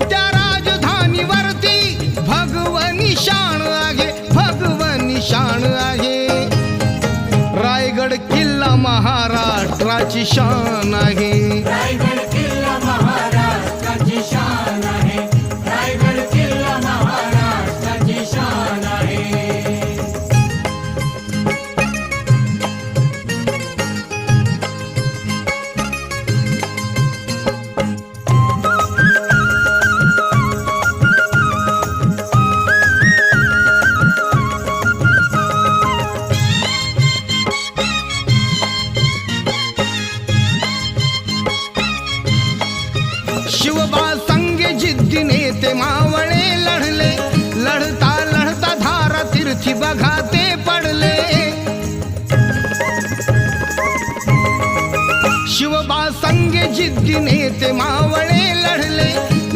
त्या राजधानीवरती भगवनी शान आहे, भगवनी शान आहे. रायगड किल्ला महाराष्ट्राची शान आहे. रायगड किल्ला महाराष्ट्राची शान आहे. रायगड किल्ला महाराष्ट्राची शान आहे. शिवबा संगे जिद्दीने ते मावळे लढले, लढता लढता धारा तीर्थी बघा ते पडले. शिवबा संगे जिद्दीने ते मावळे